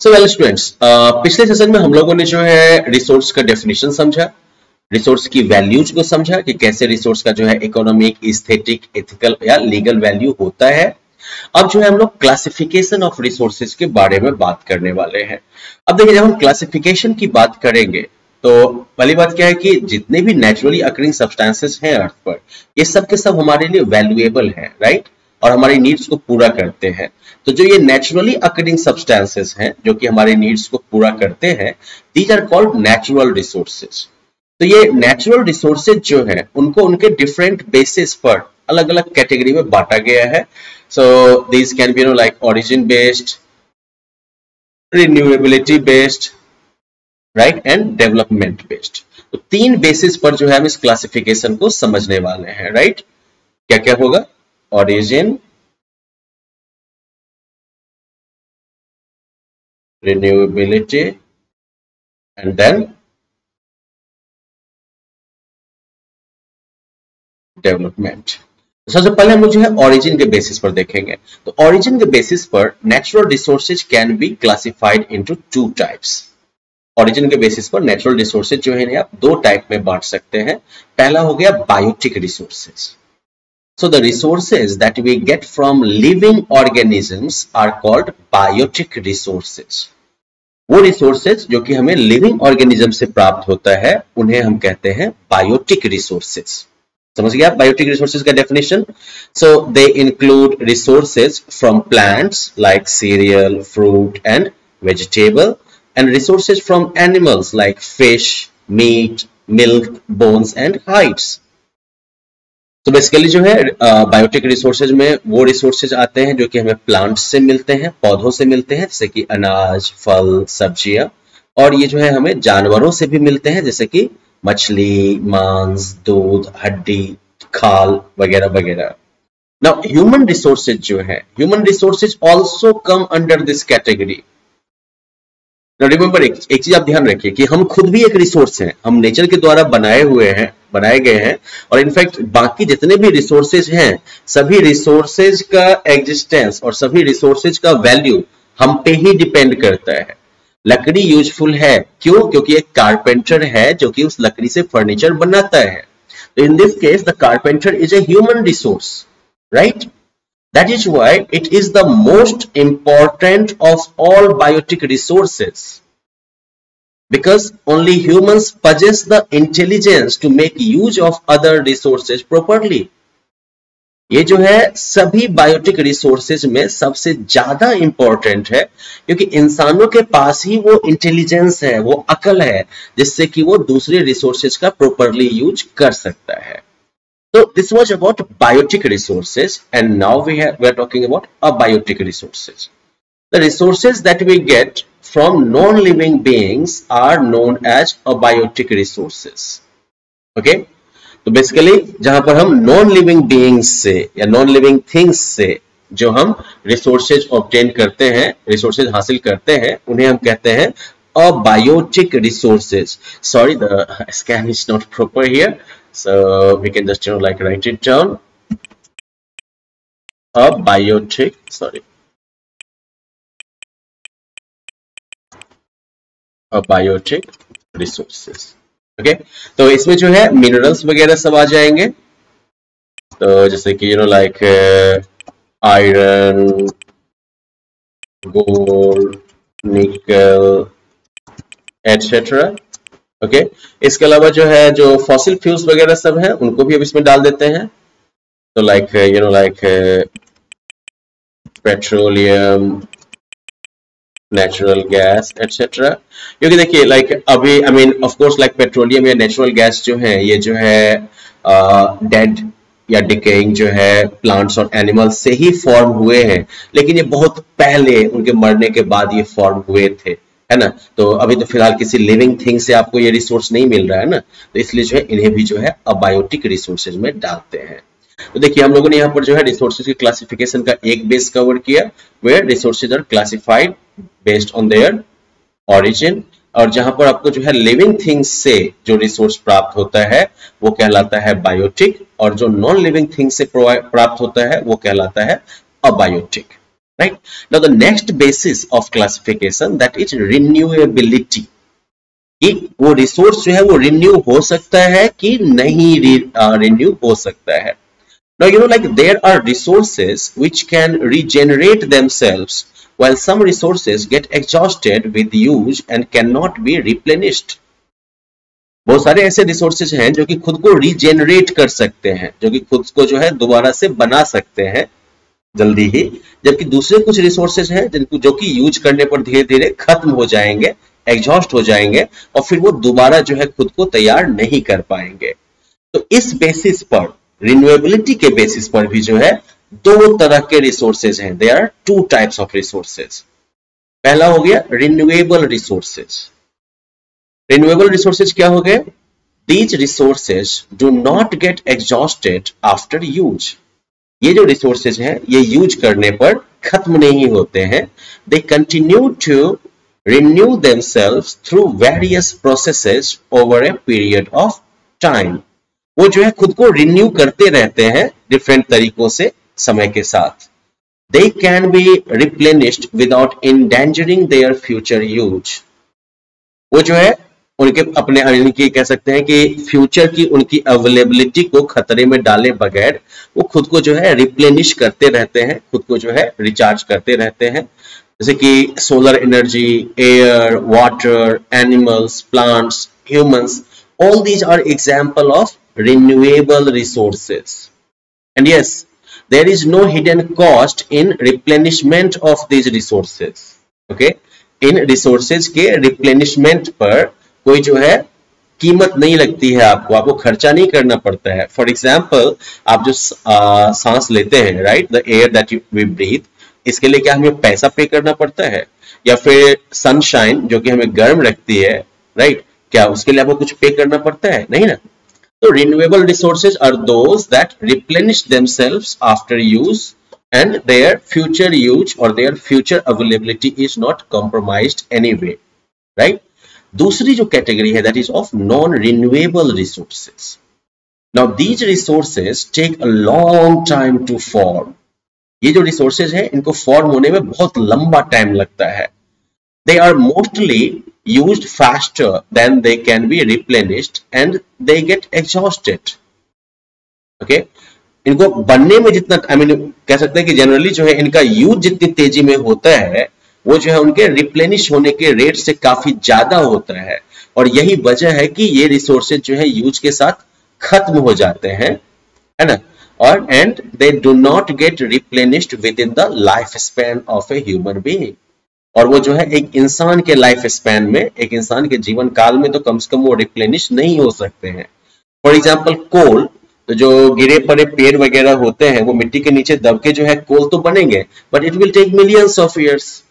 So well students, पिछले session में हम लोगों ने जो है रिसोर्स का डेफिनेशन समझा, रिसोर्स की वैल्यूज को समझा कि कैसे रिसोर्स का जो है इकोनॉमिक, एस्थेटिक, एथिकल या लीगल वैल्यू होता है। अब जो है हम लोग क्लासिफिकेशन ऑफ रिसोर्सेज के बारे में बात करने वाले हैं। अब देखिए, जब हम क्लासिफिकेशन की बात करेंगे तो पहली बात क्या है कि जितने भी नेचुरली अकरिंग सब्सटेंसेस हैं अर्थ पर, ये सब के सब हमारे लिए वैल्यूएबल हैं, राइट, और हमारी नीड्स को पूरा करते हैं। तो जो ये नेचुरली अकरिंग सब्सटेंसेस हैं जो कि हमारे नीड्स को पूरा करते हैं, these are called natural resources. तो ये नेचुरल रिसोर्सेज जो है उनको उनके डिफरेंट बेसिस पर अलग अलग कैटेगरी में बांटा गया है। So these can be like origin based, renewability based, right, and development based. तो तीन बेसिस पर जो है हम इस क्लासिफिकेशन को समझने वाले हैं, राइट। क्या क्या होगा? Origin, renewability, and then development. सबसे पहले हम जो है ओरिजिन के बेसिस पर देखेंगे। तो ओरिजिन के बेसिस पर natural resources can be classified into two types. Origin के बेसिस पर नेचुरल रिसोर्सेज जो है आप दो टाइप में बांट सकते हैं। पहला हो गया biotic resources. So the resources that we get from living organisms are called biotic resources. वो रिसोर्सेज जो कि हमें लिविंग ऑर्गेनिज्म से प्राप्त होता है उन्हें हम कहते हैं बायोटिक रिसोर्सेज। समझ गया बायोटिक रिसोर्सेज का definition? So they include resources from plants like cereal, fruit and vegetable, and resources from animals like fish, meat, milk, bones and hides. तो बेसिकली जो है बायोटिक रिसोर्सेज में वो रिसोर्सेज आते हैं जो कि हमें प्लांट्स से मिलते हैं, पौधों से मिलते हैं, जैसे कि अनाज, फल, सब्जियां, और ये जो है हमें जानवरों से भी मिलते हैं, जैसे कि मछली, मांस, दूध, हड्डी, खाल वगैरह वगैरह। नाउ ह्यूमन रिसोर्सेज जो है, human resources also come under this category. Remember, एक चीज आप ध्यान रखिए कि हम खुद भी एक रिसोर्स हैं, हम नेचर के द्वारा बनाए गए हैं, और इनफैक्ट बाकी जितने भी रिसोर्सेज हैं, सभी रिसोर्सेज का एग्जिस्टेंस और सभी रिसोर्सेज का वैल्यू हम पे ही डिपेंड करता है। लकड़ी यूजफुल है, क्यों? क्योंकि एक कारपेंटर है जो कि उस लकड़ी से फर्नीचर बनाता है। तो in this case the carpenter is a human resource, right? That is why it is the most important of all biotic resources, because only humans possess the intelligence to make use of other resources properly. ये जो है सभी biotic resources में सबसे ज्यादा important है, क्योंकि इंसानों के पास ही वो इंटेलिजेंस है, वो अकल है, जिससे कि वो दूसरे रिसोर्सेज का प्रॉपरली यूज कर सकता है। So this was about biotic resources, and now we are talking about abiotic resources. The resources that we get from non-living beings are known as abiotic resources. Okay? तो basically जहां पर हम non-living beings से या non-living things से जो हम resources obtain करते हैं, resources हासिल करते हैं, उन्हें हम कहते हैं abiotic resources. Sorry, the scan is not proper here. So we can just like write it down. Abiotic resources. Okay, तो इसमें जो है मिनरल्स वगैरह सब आ जाएंगे। तो जैसे कि like आयरन, गोल्ड, निकल, एटसेट्रा। ओके, इसके अलावा जो है जो फॉसिल फ्यूल्स वगैरह सब है उनको भी अब इसमें डाल देते हैं। तो like petroleum, natural gas etcetera. क्योंकि देखिए लाइक अभी I mean of course like petroleum या नेचुरल गैस जो है ये जो है डेड या डिकेइंग जो है प्लांट्स और एनिमल्स से ही फॉर्म हुए हैं, लेकिन ये बहुत पहले उनके मरने के बाद ये फॉर्म हुए थे, है ना। तो अभी तो फिलहाल किसी लिविंग थिंग से आपको ये रिसोर्स नहीं मिल रहा है ना, तो इसलिए जो है इन्हें भी जो है अबायोटिक रिसोर्सेज में डालते हैं। तो देखिए हम लोगों ने यहाँ पर जो है रिसोर्सेज की क्लासिफिकेशन का एक बेस कवर किया, where resources are classified based on their origin, और जहां पर आपको जो है लिविंग थिंग्स से जो रिसोर्स प्राप्त होता है वो कहलाता है बायोटिक, और जो नॉन लिविंग थिंग से प्राप्त होता है वो कहलाता है abiotic. Right. Now the next basis of classification that is renewability, कि वो रिसोर्स जो है वो रिन्यू हो सकता है कि नहीं रिन्यू हो सकता है। Now, like there are resources which can regenerate themselves, while some resources get exhausted with use and cannot be replenished. बहुत सारे ऐसे रिसोर्सेज हैं जो कि खुद को रीजेनरेट कर सकते हैं, जो कि खुद को जो है दोबारा से बना सकते हैं जल्दी ही, जबकि दूसरे कुछ रिसोर्सेज हैं जिनको जो कि यूज करने पर धीरे धीरे खत्म हो जाएंगे, एग्जॉस्ट हो जाएंगे और फिर वो दोबारा जो है खुद को तैयार नहीं कर पाएंगे। तो इस बेसिस पर, रिन्यूएबिलिटी के बेसिस पर भी जो है दो तरह के रिसोर्सेज हैं। There are two types of resources. पहला हो गया रिन्यूएबल रिसोर्सेज। रिन्यूएबल रिसोर्सेज क्या हो गए? These resources do not get exhausted after use. ये जो रिसोर्सेज हैं ये यूज करने पर खत्म नहीं होते हैं। They continue to renew themselves through various processes over a period of time. वो जो है खुद को रिन्यू करते रहते हैं डिफरेंट तरीकों से समय के साथ। They can be replenished without endangering their future use. वो जो है उनके अपने उनकी कह सकते हैं कि फ्यूचर की उनकी अवेलेबिलिटी को खतरे में डाले बगैर वो खुद को जो है रिप्लेनिश करते रहते हैं, खुद को जो है रिचार्ज करते रहते हैं। जैसे कि solar energy, air, water, animals, plants, humans, all these are example of renewable resources. And yes, there is no hidden cost in replenishment of these resources. Okay? In resources के replenishment पर कोई जो है कीमत नहीं लगती है आपको खर्चा नहीं करना पड़ता है। फॉर एग्जाम्पल, आप जो सांस लेते हैं, right, the air that we breathe, इसके लिए क्या हमें पैसा पे करना पड़ता है? या फिर सनशाइन जो कि हमें गर्म रखती है, राइट, क्या उसके लिए आपको कुछ पे करना पड़ता है? नहीं ना। तो renewable resources are those that replenish themselves after use and their future use और their future availability is not compromised anyway, right. दूसरी जो कैटेगरी है that is of non renewable resources. Now these resources take a long time to form. ये जो resources है इनको form होने में बहुत लंबा टाइम लगता है। They are mostly used faster than they can be replenished and they get exhausted. Okay, इनको बनने में जितना कह सकते हैं कि जनरली जो है इनका यूज जितनी तेजी में होता है वो जो है उनके रिप्लेनिश होने के रेट से काफी ज्यादा होता है। और यही वजह है कि ये रिसोर्सेज जो है यूज के साथ खत्म हो जाते हैं, है ना। और and they do not gate replenished with in the life span of a human being. और वो जो है एक इंसान के लाइफ स्पैन में, एक इंसान के जीवन काल में तो कम से कम वो रिप्लेनिश नहीं हो सकते हैं। फॉर एग्जाम्पल कोल, तो जो गिरे पड़े पेड़ वगैरह होते हैं वो मिट्टी के नीचे दब के जो है कोल तो बनेंगे, but it will take millions of years.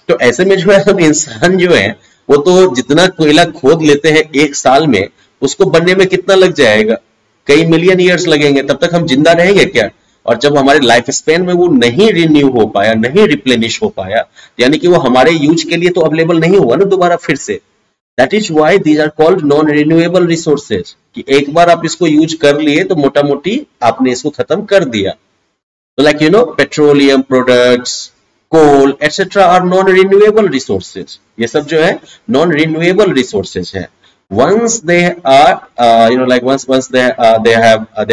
तो ऐसे में जो है हम इंसान जो है वो तो जितना कोयला खोद लेते हैं एक साल में, उसको बनने में कितना लग जाएगा? कई मिलियन ईयर्स लगेंगे। तब तक हम जिंदा रहेंगे क्या? और जब हमारे लाइफ स्पेन में वो नहीं रिन्यू हो पाया, नहीं रिप्लेनिश हो पाया, यानी कि वो हमारे यूज के लिए तो अवेलेबल नहीं हुआ ना दोबारा फिर से। That is why these are called non renewable resources, कि एक बार आप इसको यूज कर लिए तो मोटा मोटी आपने इसको खत्म कर दिया। तो like petroleum products, coal etcetera are non renewable resources. ये सब जो है नॉन रिन्यूएबल रिसोर्सेज है। once they are once they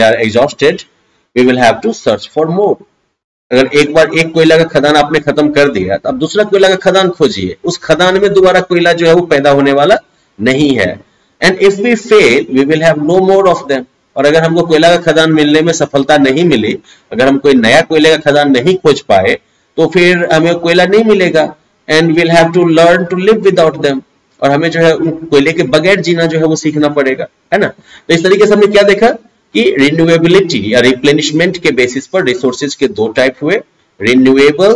are exhausted, we will have to search for more. अगर एक बार एक कोयला का खदान आपने खत्म कर दिया तो अब दूसरा कोयला का खदान खोजिए, उस खदान में दोबारा कोयला जो है वो पैदा होने वाला नहीं है। and if we fail we will have no more of them. और अगर हमको कोयला का खदान मिलने में सफलता नहीं मिली, अगर हम कोई नया कोयले का खदान नहीं खोज पाए, तो फिर हमें कोयला नहीं मिलेगा। and we'll have to learn to live without them. और हमें जो है उन कोयले के बगैर जीना जो है वो सीखना पड़ेगा, है ना। तो इस तरीके से हमने क्या देखा कि रिन्यूएबिलिटी या रिप्लेनिशमेंट के बेसिस पर रिसोर्सेज के दो टाइप हुए, रिन्यूएबल,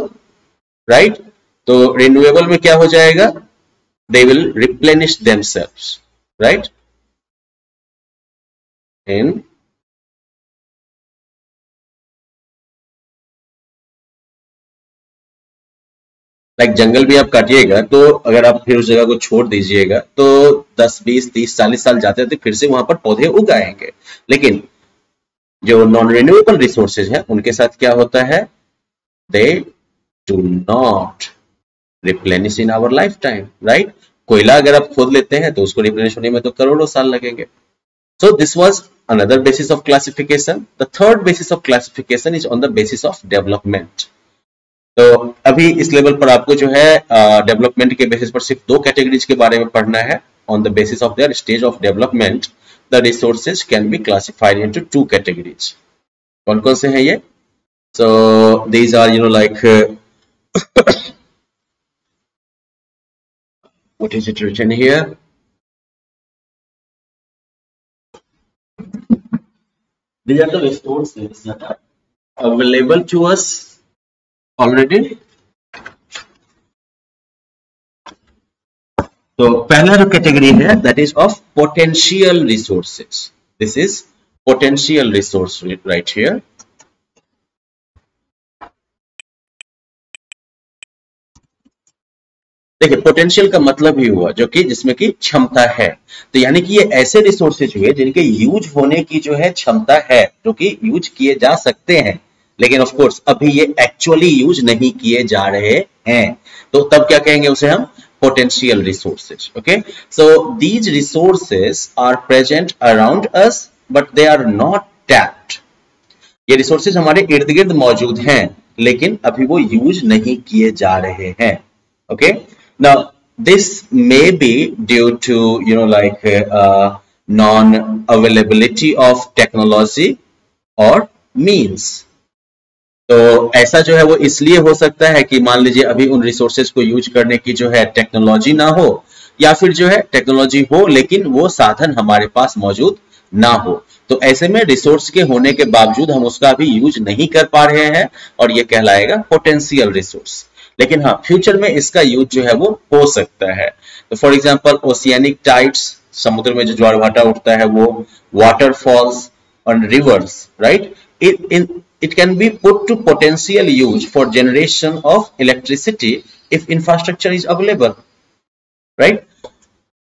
राइट। तो रिन्यूएबल में क्या हो जाएगा? They will replenish themselves, right. In like जंगल भी आप काटिएगा तो अगर आप फिर उस जगह को छोड़ दीजिएगा तो 10, 20, 30, 40 साल जाते थे फिर से वहां पर पौधे उग आएंगे। लेकिन जो नॉन रिन्यूएबल रिसोर्सेज है उनके साथ क्या होता है? They do not replenish in our lifetime, right. कोयला अगर आप खोद लेते हैं तो उसको रिप्लेनिश होने में तो करोड़ों साल लगेंगे। So this was another basis of classification. The third basis of classification is on the basis of development. तो अभी इस लेवल पर आपको जो है डेवलपमेंट के बेसिस पर सिर्फ दो कैटेगरीज के बारे में पढ़ना है। On the basis of their stage of development the resources can be classified into two categories. कौन कौन से हैं ये? So these are like what is it written here? These are the resources that are available to us already. तो पहला जो category है that is of potential resources. This is potential resource right here. देखिए potential का मतलब ही हुआ जो कि जिसमें की क्षमता है। तो यानी कि ये ऐसे रिसोर्सेज हुए जिनके यूज होने की जो है क्षमता है, जो कि यूज किए जा सकते हैं, लेकिन ऑफ कोर्स अभी ये एक्चुअली यूज नहीं किए जा रहे हैं। तो तब क्या कहेंगे उसे हम? potential resources. Okay, so these resources are present around us but they are not tapped. ये resources हमारे इर्द गिर्द मौजूद हैं लेकिन अभी वो यूज नहीं किए जा रहे हैं। Okay, now this may be due to like non availability of technology or means. तो ऐसा जो है वो इसलिए हो सकता है कि मान लीजिए अभी उन रिसोर्सेज को यूज करने की जो है टेक्नोलॉजी ना हो, या फिर जो है टेक्नोलॉजी हो लेकिन वो साधन हमारे पास मौजूद ना हो। तो ऐसे में रिसोर्स के होने के बावजूद हम उसका अभी यूज नहीं कर पा रहे हैं और ये कहलाएगा पोटेंशियल रिसोर्स। लेकिन हाँ, फ्यूचर में इसका यूज जो है वो हो सकता है। तो फॉर एग्जाम्पल ओशियानिक टाइड्स, समुद्र में जो ज्वार भाटा उठता है वो, वाटरफॉल्स और reverse, right, it can be put to potential use for generation of electricity if infrastructure is available, right?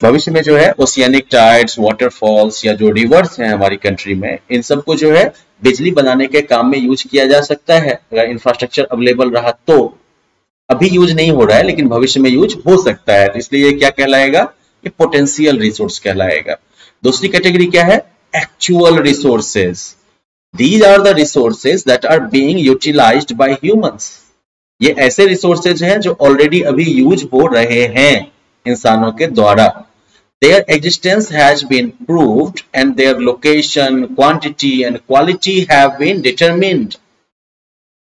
भविष्य में जो है ओशियानिक टाइड्स, वाटरफॉल्स या जो रिवर्स हैं हमारी कंट्री में, इन सबको जो है बिजली बनाने के काम में यूज किया जा सकता है अगर इंफ्रास्ट्रक्चर अवेलेबल रहा तो। अभी यूज नहीं हो रहा है लेकिन भविष्य में यूज हो सकता है, इसलिए ये क्या कहलाएगा? ये पोटेंशियल रिसोर्स कहलाएगा। दूसरी कैटेगरी क्या है? Actual resources. These are the resources that are being utilized by humans. ये ऐसे रिसोर्सेज हैं जो ऑलरेडी अभी यूज हो रहे हैं इंसानों के द्वारा। Their existence has been proved and their location, quantity and quality have been determined.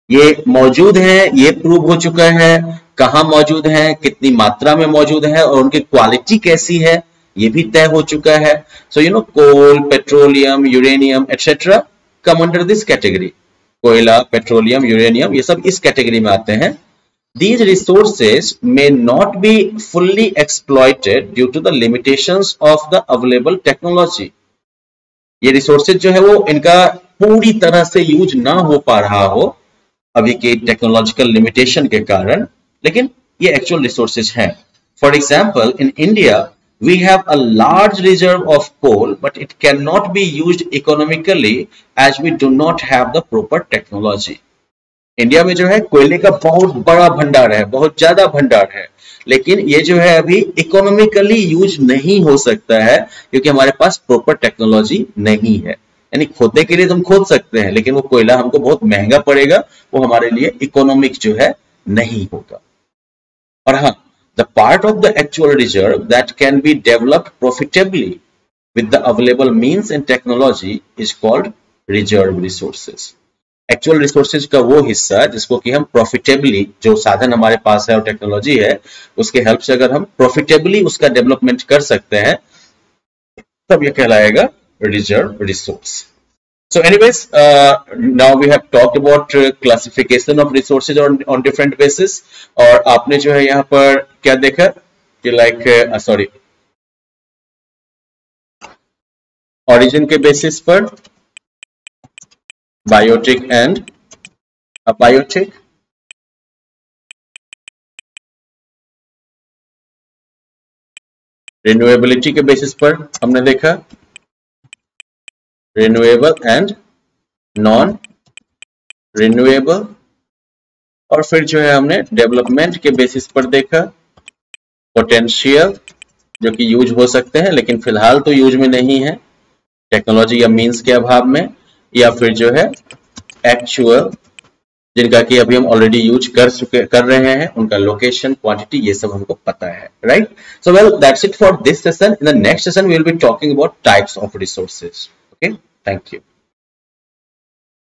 ये मौजूद है, ये प्रूव हो चुका है। कहाँ मौजूद है, कितनी मात्रा में मौजूद है और उनकी क्वालिटी कैसी है, ये भी तय हो चुका है। So coal, petroleum, uranium etcetera come under this category. कोयला, पेट्रोलियम, यूरेनियम, ये सब इस कैटेगरी में आते हैं। These resources may not be fully exploited due to the limitations of the available technology. ये रिसोर्सेज जो है वो इनका पूरी तरह से यूज ना हो पा रहा हो अभी के टेक्नोलॉजिकल लिमिटेशन के कारण, लेकिन ये एक्चुअल रिसोर्सेज हैं। For example in India we have a large reserve of coal but it cannot be used economically as we do not have the proper technology. India में जो है कोयले का बहुत बड़ा भंडार है, बहुत ज्यादा भंडार है, लेकिन ये जो है अभी इकोनॉमिकली यूज नहीं हो सकता है क्योंकि हमारे पास प्रॉपर टेक्नोलॉजी नहीं है। यानी खोदने के लिए तो हम खोद सकते हैं लेकिन वो कोयला हमको बहुत महंगा पड़ेगा, वो हमारे लिए इकोनॉमिक जो है नहीं होगा। और हाँ, the part of the actual reserve that can be developed profitably with the available means and technology is called reserve resources. Actual resources का वो हिस्सा जिसको कि हम profitably, जो साधन हमारे पास है और टेक्नोलॉजी है उसके हेल्प से अगर हम profitably उसका डेवलपमेंट कर सकते हैं तब ये कहलाएगा reserve resource. So anyways, now we have talked about classification of resources on different basis. और आपने जो है यहाँ पर क्या देखा कि like origin के basis पर biotic and abiotic, renewability के basis पर हमने देखा renewable and non renewable, और फिर जो है हमने डेवलपमेंट के बेसिस पर देखा, पोटेंशियल जो कि यूज हो सकते हैं लेकिन फिलहाल तो यूज में नहीं है टेक्नोलॉजी या मींस के अभाव में, या फिर जो है एक्चुअल जिनका कि अभी हम ऑलरेडी यूज कर रहे हैं, उनका लोकेशन, क्वांटिटी, ये सब हमको पता है, right? So well that's it for this session. In the next session we will be talking about types of resources. Okay, thank you.